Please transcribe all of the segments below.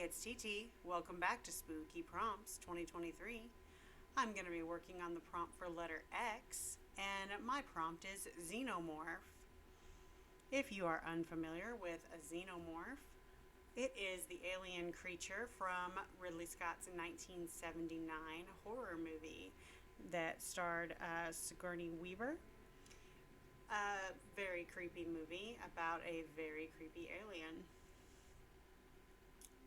it's TT. Welcome back to Spooky Prompts 2023. I'm going to be working on the prompt for letter X, and my prompt is Xenomorph. If you are unfamiliar with a xenomorph, it is the alien creature from Ridley Scott's 1979 horror movie that starred Sigourney Weaver. A very creepy movie about a very creepy alien.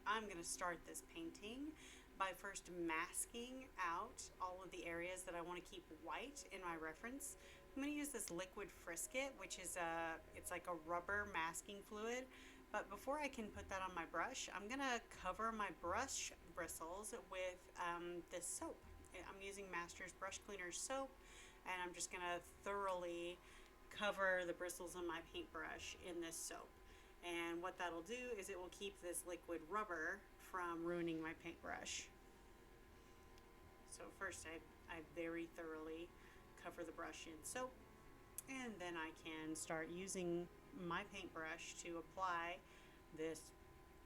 I'm going to start this painting by first masking out all of the areas that I want to keep white in my reference. I'm going to use this liquid frisket, which is it's like a rubber masking fluid. But before I can put that on my brush, I'm going to cover my brush bristles with this soap. I'm using Master's Brush Cleaner soap, and I'm just going to thoroughly cover the bristles on my paintbrush in this soap. And what that'll do is it will keep this liquid rubber from ruining my paintbrush. So first I very thoroughly cover the brush in soap, and then I can start using my paintbrush to apply this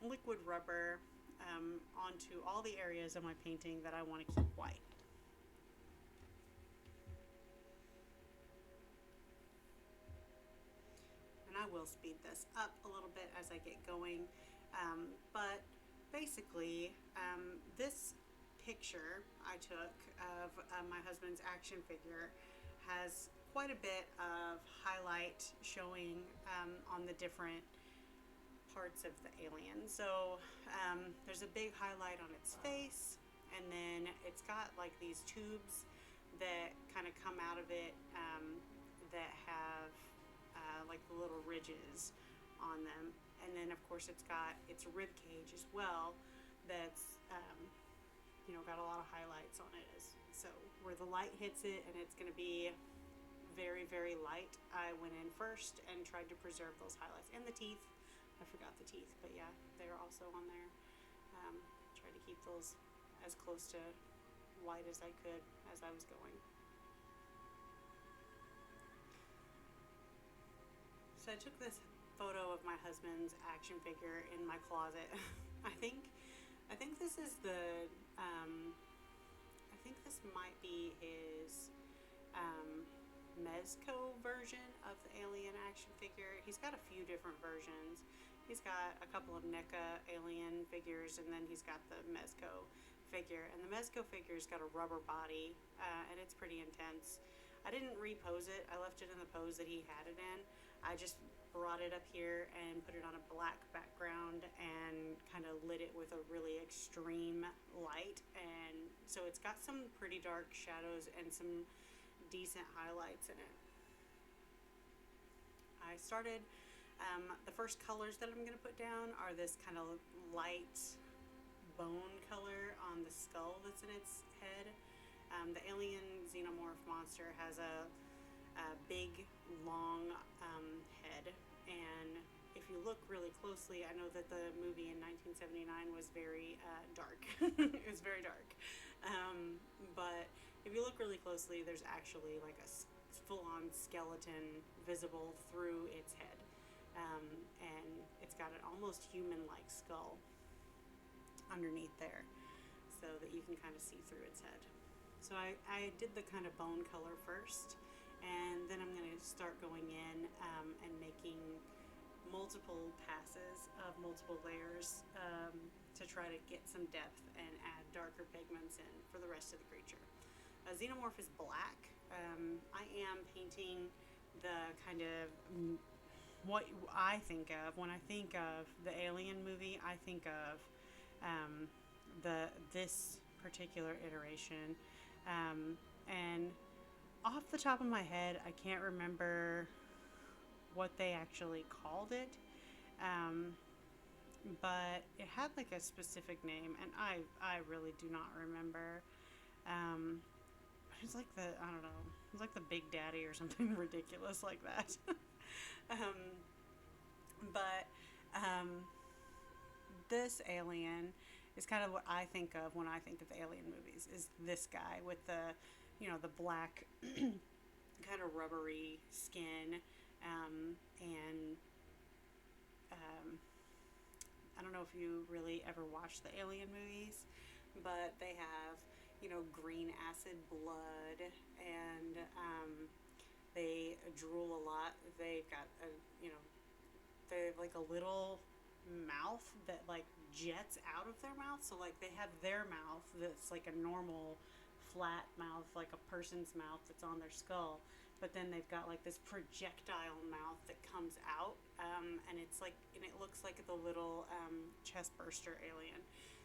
liquid rubber onto all the areas of my painting that I want to keep white. And I will speed this up a little bit as I get going. But basically, this picture I took of my husband's action figure has quite a bit of highlight showing on the different parts of the alien. So there's a big highlight on its face, and then it's got like these tubes that kind of come out of it that have like the little ridges on them. And then of course it's got its rib cage as well that's got a lot of highlights on it. So where the light hits it and it's going to be very, very light, I went in first and tried to preserve those highlights. And the teeth, I forgot the teeth, but yeah, they're also on there. Tried to keep those as close to white as I could as I was going. So I took this photo of my husband's action figure in my closet. I think this is I think this might be his Mezco version of the alien action figure. He's got a few different versions. He's got a couple of NECA alien figures, and then he's got the Mezco figure. And the Mezco figure's got a rubber body, and it's pretty intense. I didn't repose it. I left it in the pose that he had it in. I just brought it up here and put it on a black background and kind of lit it with a really extreme light. And so it's got some pretty dark shadows and some decent highlights in it. I started, the first colors that I'm going to put down are this kind of light bone color on the skull that's in its head. The alien xenomorph monster has a big, long head, and if you look really closely, I know that the movie in 1979 was very dark. It was very dark. But if you look really closely, there's actually like a full-on skeleton visible through its head. And it's got an almost human-like skull underneath there, so that you can kind of see through its head. So I did the kind of bone color first, and then I'm going to start going in and making multiple passes of multiple layers to try to get some depth and add darker pigments in for the rest of the creature. A xenomorph is black. I am painting the kind of what I think of when I think of the Alien movie. I think of this particular iteration. And off the top of my head, I can't remember what they actually called it, but it had like a specific name, and I really do not remember. It's like I don't know, it's like the Big Daddy or something ridiculous like that. But this alien is kind of what I think of when I think of the Alien movies, is this guy with the black kind of rubbery skin, and I don't know if you really ever watched the Alien movies, but they have, you know, green acid blood, and they drool a lot. They've got a, you know, they have like a little mouth that like jets out of their mouth. So like they have their mouth that's like a normal flat mouth, like a person's mouth that's on their skull. But then they've got like this projectile mouth that comes out, and it's like, and it looks like the little chest burster alien.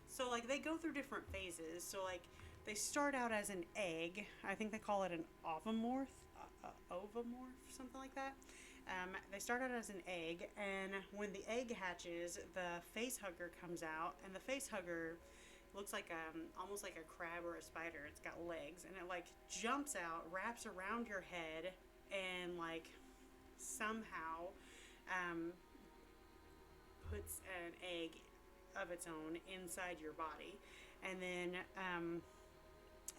So like they go through different phases. So like they start out as an egg. I think they call it an ovomorph, something like that. They start out as an egg, and when the egg hatches, the face hugger comes out, and the face hugger looks like almost like a crab or a spider. It's got legs, and it like jumps out, wraps around your head, and like somehow puts an egg of its own inside your body. And then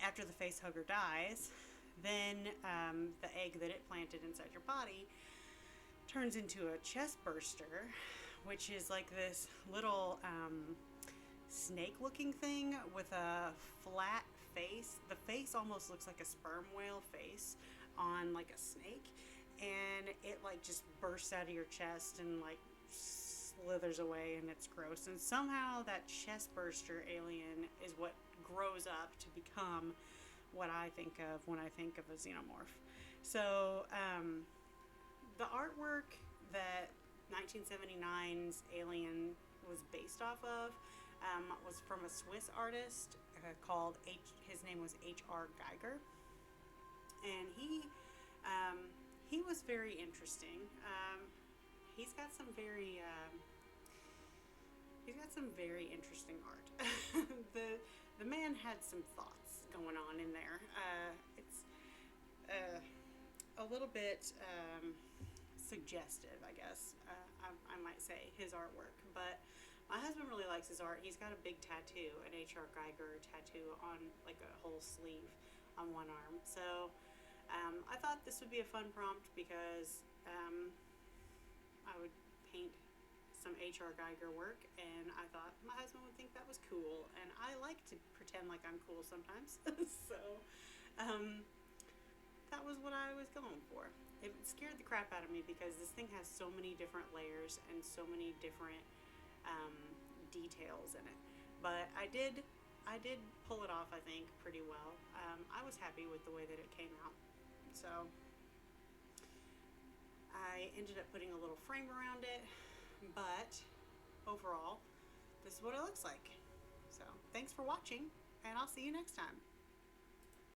after the face hugger dies, then the egg that it planted inside your body turns into a chest burster, which is like this little snake looking thing with a flat face. The face almost looks like a sperm whale face on like a snake, and it like just bursts out of your chest and like slithers away, and it's gross. And somehow that chest burster alien is what grows up to become what I think of when I think of a xenomorph. So the artwork that 1979's Alien was based off of was from a Swiss artist called his name was H.R. Geiger, and he was very interesting. He's got some very interesting art. the man had some thoughts going on in there. It's a little bit suggestive, I guess. I might say, his artwork, but my husband really likes his art. He's got a big tattoo, an H.R. Geiger tattoo on like a whole sleeve on one arm. So I thought this would be a fun prompt because I would paint some H.R. Geiger work, and I thought my husband would think that was cool, and I like to pretend like I'm cool sometimes. So that was what I was going for. It scared the crap out of me because this thing has so many different layers and so many different details in it. But I did pull it off, I think, pretty well. I was happy with the way that it came out. So I ended up putting a little frame around it, but overall, this is what it looks like. So thanks for watching, and I'll see you next time.